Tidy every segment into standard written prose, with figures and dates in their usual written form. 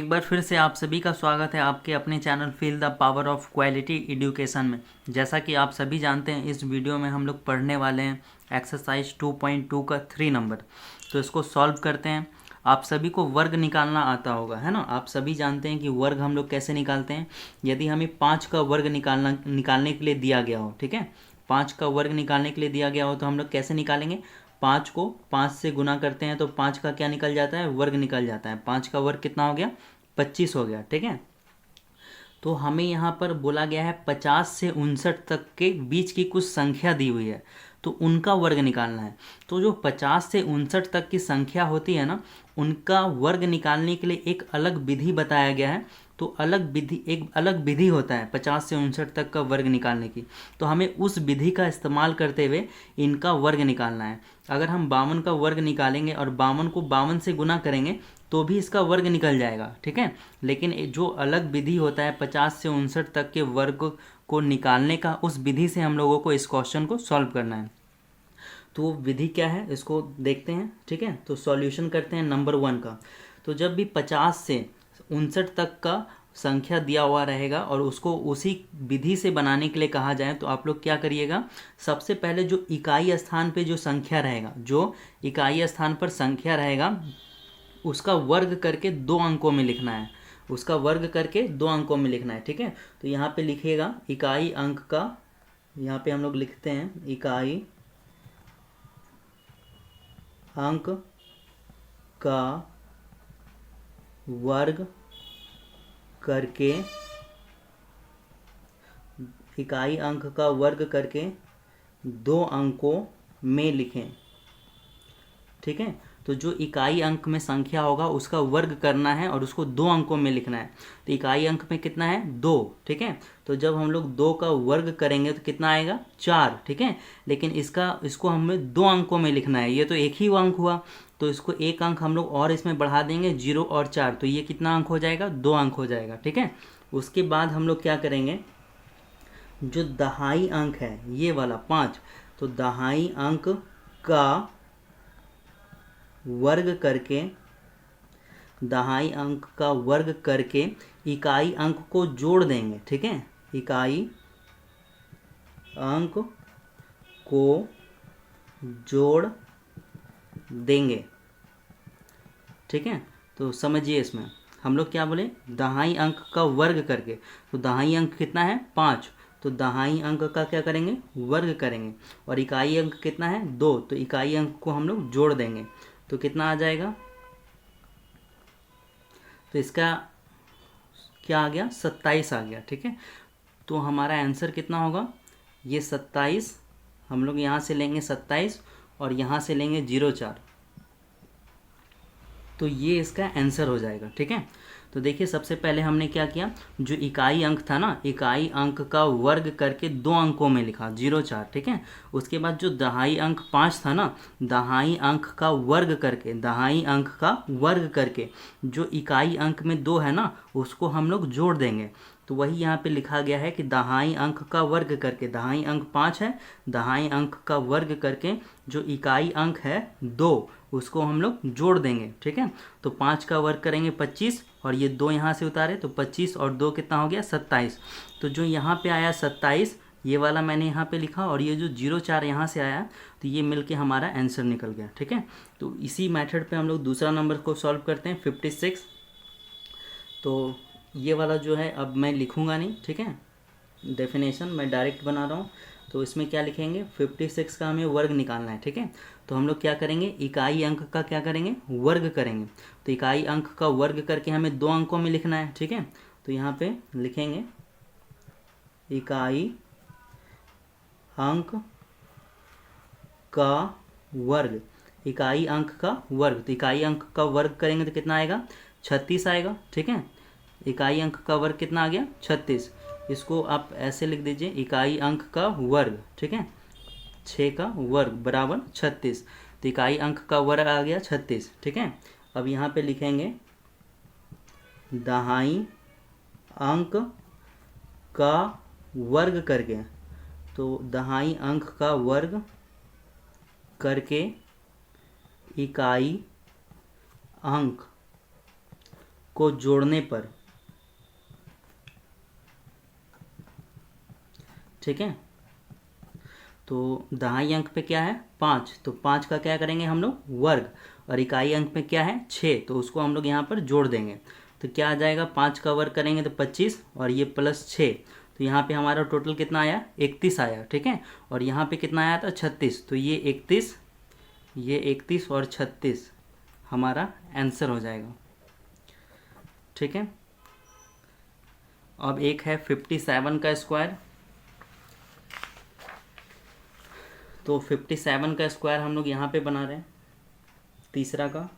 एक बार फिर से आप सभी का स्वागत है आपके अपने channel feel the power of quality education में। जैसा कि आप सभी जानते हैं, इस वीडियो में हम लोग पढ़ने वाले हैं एक्सरसाइज 2.2 का 3 नंबर। तो इसको सॉल्व करते हैं। आप सभी को वर्ग निकालना आता होगा, है ना। आप सभी जानते हैं कि वर्ग हम लोग कैसे निकालते हैं। यदि हमें 5 का वर्ग निकालने के लिए दिया गया हो, ठीक है, 5 का वर्ग निकालने के लिए दिया गया हो तो हम लोग कैसे निकालेंगे। 5 को 5 से गुना करते हैं तो 5 का क्या निकल जाता है, वर्ग निकल जाता है। 5 का वर्ग कितना हो गया, 25 हो गया, ठीक है। तो हमें यहाँ पर बोला गया है 50 से 59 तक के बीच की कुछ संख्या दी हुई है, तो उनका वर्ग निकालना है। तो जो 50 से 59 तक की संख्या होती है ना, उनका वर्ग निकालने के लिए एक अलग विधि बताया गया है। तो एक अलग विधि होता है 50 से 59 तक का वर्ग निकालने की। तो हमें उस विधि का इस्तेमाल करते हुए इनका वर्ग निकालना है। अगर हम 52 का वर्ग निकालेंगे और 52 को 52 से गुना करेंगे तो भी इसका वर्ग निकल जाएगा, ठीक है। लेकिन जो अलग विधि होता है 50 से 59 तक के वर्ग को निकालने का, उस विधि से हम लोगों को इस क्वेश्चन को सॉल्व करना है। तो वो विधि क्या है इसको देखते हैं, ठीक है। तो सॉल्यूशन करते हैं नंबर 1 का। तो जब भी 50 से 59 तक का संख्या दिया हुआ रहेगा और उसको उसी विधि से बनाने के लिए कहा जाए तो आप लोग क्या करिएगा। सबसे पहले जो इकाई स्थान पे जो संख्या रहेगा, जो इकाई स्थान पर संख्या रहेगा, उसका वर्ग करके 2 अंकों में लिखना है। उसका वर्ग करके 2 अंकों में लिखना है, ठीक है। तो यहाँ पे लिखिएगा इकाई अंक का, यहाँ पे हम लोग लिखते हैं इकाई अंक का वर्ग करके, इकाई अंक का वर्ग करके 2 अंकों में लिखें, ठीक है। तो जो इकाई अंक में संख्या होगा उसका वर्ग करना है और उसको 2 अंकों में लिखना है। तो इकाई अंक में कितना है, 2, ठीक है। तो जब हम लोग 2 का वर्ग करेंगे तो कितना आएगा, 4, ठीक है। लेकिन इसको हमें 2 अंकों में लिखना है। ये तो एक ही अंक हुआ, तो इसको एक अंक हम लोग और इसमें बढ़ा देंगे, 0 और 4, तो ये कितना अंक हो जाएगा, 2 अंक हो जाएगा, ठीक है। उसके बाद हम लोग क्या करेंगे, जो दहाई अंक है ये वाला 5, तो दहाई अंक का वर्ग करके, दहाई अंक का वर्ग करके इकाई अंक को जोड़ देंगे, ठीक है। इकाई अंक को जोड़ देंगे, ठीक है। तो समझिए, इसमें हम लोग क्या बोले, दहाई अंक का वर्ग करके। तो दहाई अंक कितना है, 5, तो दहाई अंक का क्या करेंगे, वर्ग करेंगे। और इकाई अंक कितना है, 2, तो इकाई अंक को हम लोग जोड़ देंगे। तो कितना आ जाएगा, तो इसका क्या आ गया, 27 आ गया, ठीक है। तो हमारा आंसर कितना होगा, ये 27, हम लोग यहाँ से लेंगे 27 और यहाँ से लेंगे 04, तो ये इसका आंसर हो जाएगा, ठीक है। तो देखिए सबसे पहले हमने क्या किया, जो इकाई अंक था ना, इकाई अंक का वर्ग करके 2 अंकों में लिखा, 04, ठीक है। उसके बाद जो दहाई अंक 5 था ना, दहाई अंक का वर्ग करके, दहाई अंक का वर्ग करके जो इकाई अंक में 2 है ना, उसको हम लोग जोड़ देंगे। तो वही यहाँ पे लिखा गया है कि दहाई अंक का वर्ग करके, दहाई अंक 5 है, दहाई अंक का वर्ग करके जो इकाई अंक है 2, उसको हम लोग जोड़ देंगे, ठीक है। तो 5 का वर्ग करेंगे 25 और ये 2 यहाँ से उतारे तो 25 और 2 कितना हो गया, 27। तो जो यहाँ पे आया 27, ये वाला मैंने यहाँ पे लिखा, और ये जो 04 यहाँ से आया, तो ये मिलके हमारा आंसर निकल गया, ठीक है। तो इसी मेथड पे हम लोग दूसरा नंबर को सॉल्व करते हैं, 56। तो ये वाला जो है अब मैं लिखूँगा नहीं, ठीक है, डेफिनेशन मैं डायरेक्ट बना रहा हूँ। तो इसमें क्या लिखेंगे, 56 का हमें वर्ग निकालना है, ठीक है। तो हम लोग क्या करेंगे, इकाई अंक का क्या करेंगे, वर्ग करेंगे। तो इकाई अंक का वर्ग करके हमें 2 अंकों में लिखना है, ठीक है। तो यहाँ पे लिखेंगे इकाई अंक का वर्ग, इकाई अंक का वर्ग। तो इकाई अंक का वर्ग करेंगे तो कितना आएगा, 36 आएगा, ठीक है। इकाई अंक का वर्ग कितना आ गया, 36। इसको आप ऐसे लिख दीजिए, इकाई अंक का वर्ग, ठीक है, 6 का वर्ग बराबर 36। तो इकाई अंक का वर्ग आ गया 36, ठीक है। अब यहाँ पे लिखेंगे दहाई अंक का वर्ग करके, तो दहाई अंक का वर्ग करके इकाई अंक को जोड़ने पर, ठीक है, तो दहाई अंक पे क्या है 5, तो 5 का क्या करेंगे हम लोग वर्ग, और इकाई अंक पे क्या है 6, तो उसको हम लोग यहाँ पर जोड़ देंगे। तो क्या आ जाएगा 5 का वर्ग करेंगे तो 25 और ये प्लस 6, तो यहाँ पे हमारा टोटल कितना आया 31 आया, ठीक है। और यहाँ पे कितना आया था 36, तो ये 31 और 36 हमारा आंसर हो जाएगा, ठीक है। अब एक है 57 का स्क्वायर, तो 57 का स्क्वायर हम लोग यहाँ पे बना रहे हैं, तीसरा का।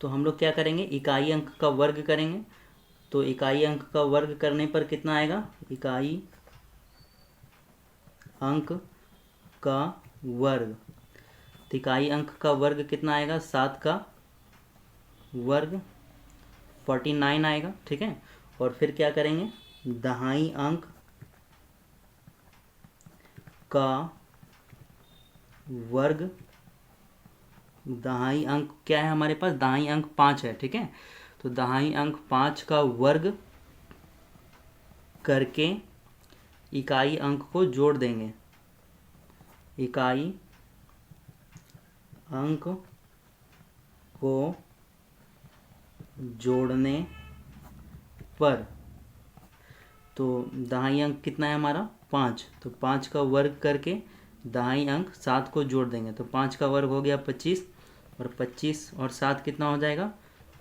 तो हम लोग क्या करेंगे इकाई अंक का वर्ग करेंगे, तो इकाई अंक का वर्ग करने पर कितना आएगा, इकाई अंक का वर्ग, तो इकाई अंक का वर्ग कितना आएगा 7 का वर्ग 49 आएगा, ठीक है। और फिर क्या करेंगे दहाई अंक का वर्ग, दहाई अंक क्या है हमारे पास, दहाई अंक 5 है, ठीक है। तो दहाई अंक 5 का वर्ग करके इकाई अंक को जोड़ देंगे, इकाई अंक को जोड़ने पर, तो दहाई अंक कितना है हमारा 5, तो 5 का वर्ग करके दहाई अंक 7 को जोड़ देंगे, तो 5 का वर्ग हो गया 25 और 25 और 7 कितना हो जाएगा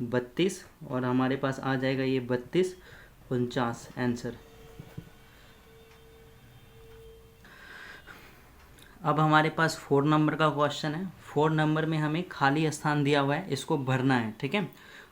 32, और हमारे पास आ जाएगा ये 32 49 आंसर। अब हमारे पास 4 नंबर का क्वेश्चन है। 4 नंबर में हमें खाली स्थान दिया हुआ है, इसको भरना है, ठीक है।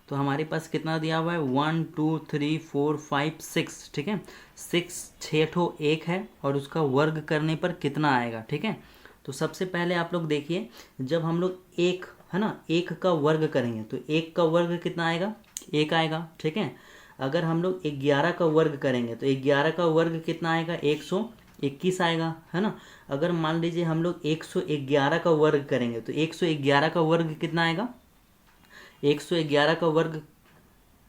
तो हमारे पास कितना दिया हुआ है 1 2 3 4 5 6, ठीक है। 6 ठो एक है और उसका वर्ग करने पर कितना आएगा, ठीक है। तो सबसे पहले आप लोग देखिए, जब हम लोग एक है ना एक का वर्ग करेंगे तो एक का वर्ग कितना आएगा 1 आएगा, ठीक है। अगर हम लोग 11 का वर्ग करेंगे तो 11 का वर्ग कितना आएगा 121 आएगा, है ना। अगर मान लीजिए हम लोग 111 का वर्ग करेंगे तो 111 का वर्ग कितना आएगा, 111 का वर्ग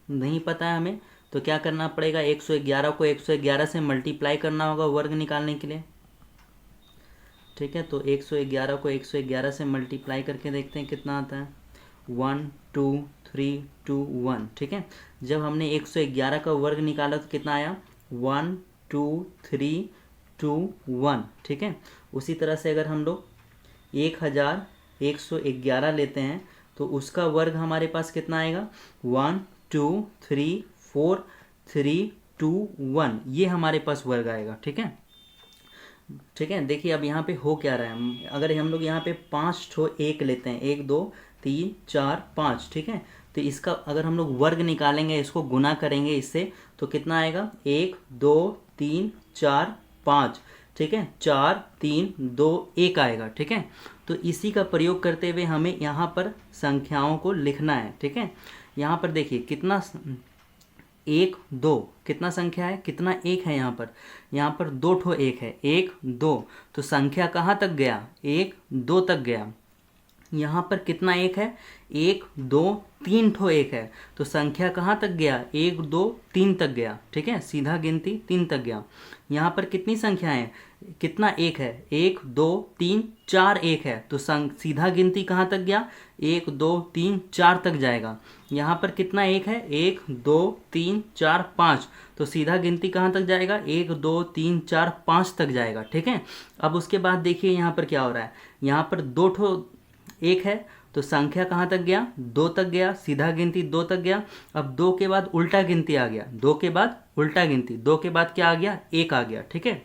नहीं पता है हमें, तो क्या करना पड़ेगा 111 को 111 से मल्टीप्लाई करना होगा वर्ग निकालने के लिए, ठीक है। तो 111 को 111 से मल्टीप्लाई करके देखते हैं कितना आता है 1 2 3 2 1, ठीक है। जब हमने 111 का वर्ग निकाला तो कितना आया 1 2 3 2 1, ठीक है। उसी तरह से अगर हम लोग 1111 लेते हैं तो उसका वर्ग हमारे पास कितना आएगा 1 2 3 4 3 2 1, ये हमारे पास वर्ग आएगा, ठीक है। ठीक है, देखिए अब यहाँ पे हो क्या रहा है, अगर हम लोग यहाँ पे 5 ठो एक लेते हैं 1 2 3 4 5, ठीक है। तो इसका अगर हम लोग वर्ग निकालेंगे, इसको गुना करेंगे इससे, तो कितना आएगा 1 2 3 4 5, ठीक है, 4 3 2 1 आएगा, ठीक है। तो इसी का प्रयोग करते हुए हमें यहाँ पर संख्याओं को लिखना है, ठीक है। यहाँ पर देखिए कितना 1 2 कितना संख्या है, कितना एक है यहाँ पर 2 ठो एक है 1 2, तो संख्या कहाँ तक गया 1 2 तक गया। यहाँ पर कितना एक है 1 2 3 ठो एक है, तो संख्या कहाँ तक गया 1 2 3 तक गया, ठीक है, सीधा गिनती 3 तक गया। यहाँ पर कितनी संख्या है, कितना एक है 1 2 3 4 एक है, तो सीधा गिनती कहाँ तक गया 1 2 3 4 तक जाएगा। यहाँ पर कितना एक है 1 2 3 4 5, तो सीधा गिनती कहाँ तक जाएगा 1 2 3 4 5 तक जाएगा, ठीक है। अब उसके बाद देखिए यहाँ पर क्या हो रहा है, यहाँ पर 2 ठो एक है, तो संख्या कहाँ तक गया 2 तक गया, सीधा गिनती 2 तक गया। अब 2 के बाद उल्टा गिनती आ गया, 2 के बाद उल्टा गिनती, 2 के बाद क्या आ गया 1 आ गया, ठीक है।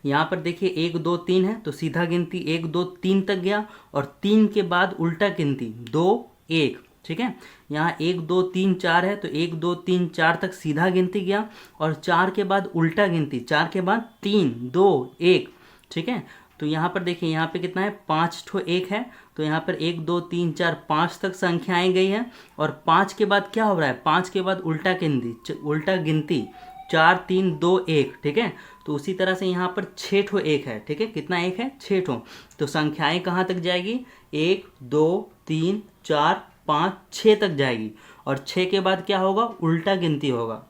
यहाँ पर देखिए 1 2 3 है, तो सीधा गिनती 1 2 3 तक गया, और 3 के बाद उल्टा गिनती 2 1, ठीक है। यहाँ 1 2 3 4 है, तो 1 2 3 4 तक सीधा गिनती गया, और 4 के बाद उल्टा गिनती 4 के बाद 3 2 1, ठीक है। तो यहाँ पर देखिए यहाँ पे कितना है 5 ठो एक है, तो यहाँ पर 1 2 3 4 5 तक संख्याएं गई है, और 5 के बाद क्या हो रहा है 5 के बाद उल्टा गिनती 4 3 2 1, ठीक है। तो उसी तरह से यहाँ पर 6 ठो एक है, ठीक है, कितना एक है 6 ठो, तो संख्याएं कहाँ तक जाएगी 1 2 3 4 5 6 तक जाएगी और 6 के बाद क्या होगा, उल्टा गिनती होगा,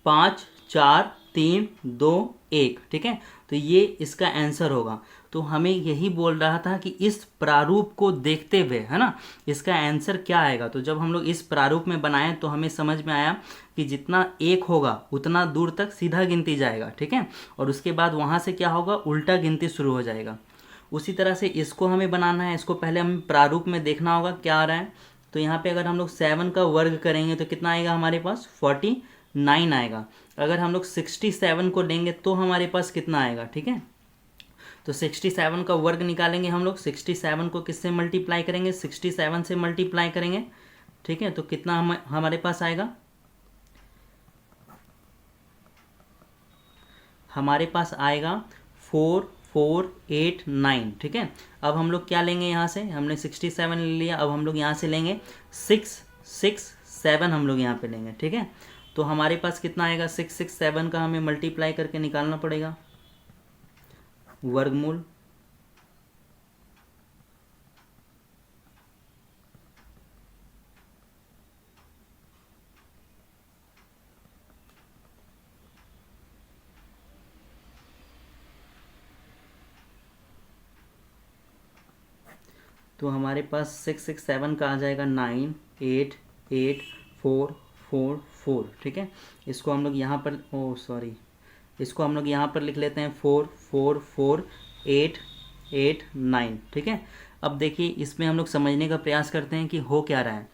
5 4 3 2 1। ठीक है, तो ये इसका आंसर होगा। तो हमें यही बोल रहा था कि इस प्रारूप को देखते हुए, है ना, इसका आंसर क्या आएगा। तो जब हम लोग इस प्रारूप में बनाएं तो हमें समझ में आया कि जितना एक होगा उतना दूर तक सीधा गिनती जाएगा। ठीक है, और उसके बाद वहाँ से क्या होगा, उल्टा गिनती शुरू हो जाएगा। उसी तरह से इसको हमें बनाना है। इसको पहले हमें प्रारूप में देखना होगा क्या आ रहा है। तो यहाँ पे अगर हम लोग 7 का वर्ग करेंगे तो कितना आएगा हमारे पास, 49 आएगा। अगर हम लोग 67 को लेंगे तो हमारे पास कितना आएगा। ठीक है, तो 67 का वर्ग निकालेंगे हम लोग। 67 को किससे मल्टीप्लाई करेंगे, 67 से मल्टीप्लाई करेंगे। ठीक है, तो कितना हमारे पास आएगा, हमारे पास आएगा 4489। ठीक है, अब हम लोग क्या लेंगे, यहाँ से हमने 67 ले लिया, अब हम लोग यहाँ से लेंगे 667 हम लोग यहाँ पे लेंगे। ठीक है, तो हमारे पास कितना आएगा, 667 का हमें मल्टीप्लाई करके निकालना पड़ेगा वर्गमूल। तो हमारे पास 667 का आ जाएगा 9884444। ठीक है, इसको हम लोग यहाँ पर, इसको हम लोग यहाँ पर लिख लेते हैं 444889। ठीक है, अब देखिए इसमें हम लोग समझने का प्रयास करते हैं कि हो क्या रहा है।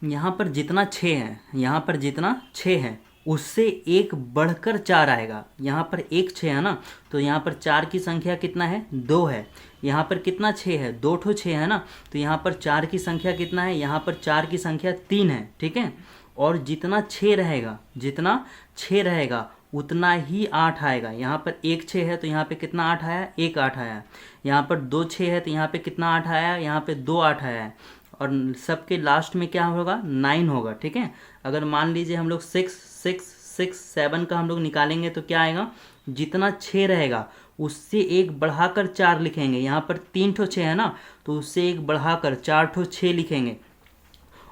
यहाँ पर जितना 6 है, यहाँ पर जितना 6 है उससे एक बढ़कर 4 आएगा। यहाँ पर एक 6 है ना, तो यहाँ पर 4 की संख्या कितना है, 2 है। यहाँ पर कितना 6 है, 2 ठो 6 है ना, तो यहाँ पर 4 की संख्या कितना है, यहाँ पर 4 की संख्या 3 है। ठीक है, और जितना 6 रहेगा, जितना 6 रहेगा उतना ही 8 आएगा। यहाँ पर एक 6 है तो यहाँ पे कितना 8 आया, एक 8 आया। यहाँ पर 2 6 है तो यहाँ पे कितना 8 आया, यहाँ पे 2 8 आया है। और सबके लास्ट में क्या होगा, 9 होगा। ठीक है, अगर मान लीजिए हम लोग 6 6 6 7 का हम लोग निकालेंगे तो क्या आएगा, जितना 6 रहेगा उससे एक बढ़ाकर 4 लिखेंगे। यहाँ पर 3 ठो 6 है ना, तो उससे एक बढ़ाकर 4 ठो 6 लिखेंगे।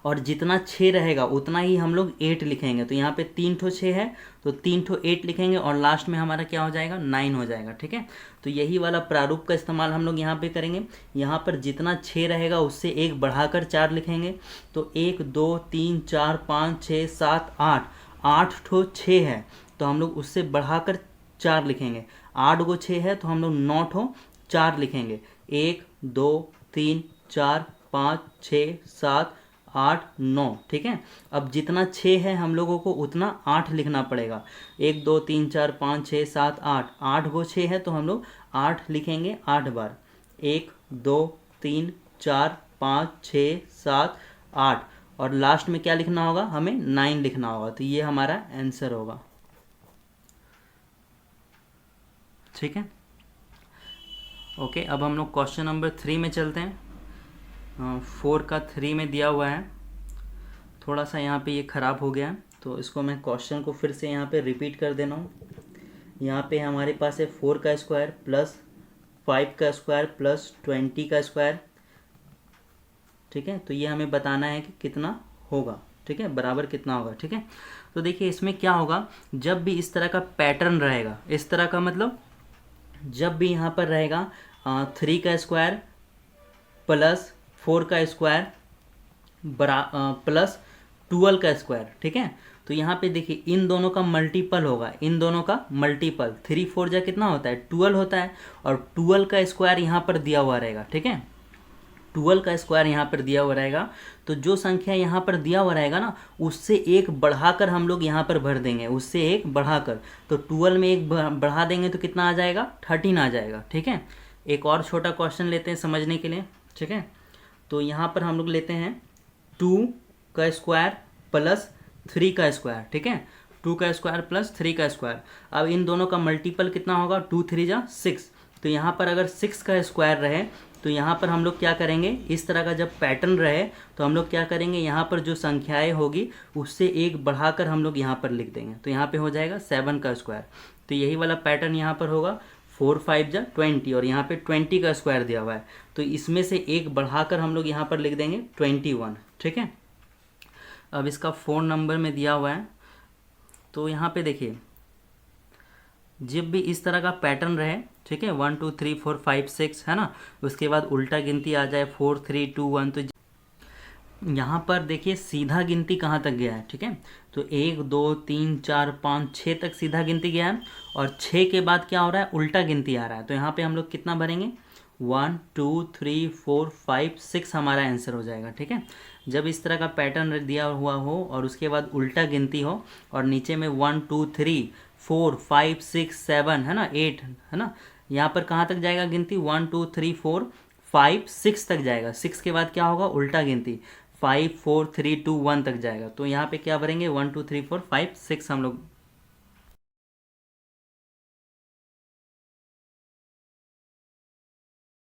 और जितना 6 रहेगा उतना ही हम लोग 8 लिखेंगे। तो यहाँ पे 3 ठो 6 है तो 3 ठो 8 लिखेंगे और लास्ट में हमारा क्या हो जाएगा, 9 हो जाएगा। ठीक है, तो यही वाला प्रारूप का इस्तेमाल हम लोग यहाँ पे करेंगे। यहाँ पर जितना 6 रहेगा उससे एक बढ़ाकर 4 लिखेंगे। तो 1 2 3 4 5 6 7 8, 8 ठो 6 है तो हम लोग उससे बढ़ाकर 4 लिखेंगे। 8 गो 6 है तो हम लोग 9 ठो 4 लिखेंगे। 1 2 3 4 5 6 7 8 9। ठीक है, अब जितना 6 है हम लोगों को उतना 8 लिखना पड़ेगा। 1 2 3 4 5 6 7 8, 8 गो 6 है तो हम लोग 8 लिखेंगे 8 बार। 1 2 3 4 5 6 7 8, और लास्ट में क्या लिखना होगा, हमें 9 लिखना होगा। तो ये हमारा आंसर होगा। ठीक है, ओके, अब हम लोग क्वेश्चन नंबर 3 में चलते हैं। 4 का 3 में दिया हुआ है, थोड़ा सा यहाँ पे ये ख़राब हो गया तो इसको मैं क्वेश्चन को फिर से यहाँ पे रिपीट कर देना हूँ। यहाँ पे हमारे पास है 4 का स्क्वायर प्लस 5 का स्क्वायर प्लस 20 का स्क्वायर। ठीक है, तो ये हमें बताना है कि कितना होगा। ठीक है, बराबर कितना होगा। ठीक है, तो देखिए इसमें क्या होगा, जब भी इस तरह का पैटर्न रहेगा, इस तरह का मतलब जब भी यहाँ पर रहेगा 3 का स्क्वायर प्लस 4 का स्क्वायर प्लस 12 का स्क्वायर। ठीक है, तो यहाँ पे देखिए इन दोनों का मल्टीपल होगा, इन दोनों का मल्टीपल 3 4 जा कितना होता है, 12 होता है। और 12 का स्क्वायर यहाँ पर दिया हुआ रहेगा। ठीक है, 12 का स्क्वायर यहाँ पर दिया हुआ रहेगा। तो जो संख्या यहाँ पर दिया हुआ रहेगा ना, उससे एक बढ़ाकर हम लोग यहाँ पर भर देंगे, उससे एक बढ़ाकर। तो 12 में एक बढ़ा देंगे तो कितना आ जाएगा, 13 आ जाएगा। ठीक है, एक और छोटा क्वेश्चन लेते हैं समझने के लिए। ठीक है, तो यहाँ पर हम लोग लेते हैं 2 का स्क्वायर प्लस 3 का स्क्वायर। ठीक है, 2 का स्क्वायर प्लस 3 का स्क्वायर। अब इन दोनों का मल्टीपल कितना होगा, 2 3 जा 6। तो यहाँ पर अगर 6 का स्क्वायर रहे तो यहाँ पर हम लोग क्या करेंगे, इस तरह का जब पैटर्न रहे तो हम लोग क्या करेंगे, यहाँ पर जो संख्याएं होगी उससे एक बढ़ाकर हम लोग यहाँ पर लिख देंगे। तो यहाँ पे हो जाएगा 7 का स्क्वायर। तो यही वाला पैटर्न यहाँ पर होगा, 4 5 जा 20 और यहाँ पे 20 का स्क्वायर दिया हुआ है, तो इसमें से एक बढ़ाकर हम लोग यहाँ पर लिख देंगे 21। ठीक है, अब इसका 4 नंबर में दिया हुआ है, तो यहाँ पे देखिए जब भी इस तरह का पैटर्न रहे, ठीक है, 1 2 3 4 5 6 है ना, उसके बाद उल्टा गिनती आ जाए 4 3 2 1, तो यहाँ पर देखिए सीधा गिनती कहाँ तक गया है। ठीक है, तो 1 2 3 4 5 6 तक सीधा गिनती गया है, और 6 के बाद क्या हो रहा है, उल्टा गिनती आ रहा है। तो यहाँ पे हम लोग कितना भरेंगे, 1 2 3 4 5 6 हमारा आंसर हो जाएगा। ठीक है, जब इस तरह का पैटर्न दिया हुआ हो और उसके बाद उल्टा गिनती हो और नीचे में 1 2 3 4 5 6 7 है ना, 8 है ना, यहाँ पर कहाँ तक जाएगा गिनती, 1 2 3 4 5 6 तक जाएगा। 6 के बाद क्या होगा, उल्टा गिनती 5 4 3 2 1 तक जाएगा। तो यहाँ पे क्या भरेंगे, 1 2 3 4 5 6 हम लोग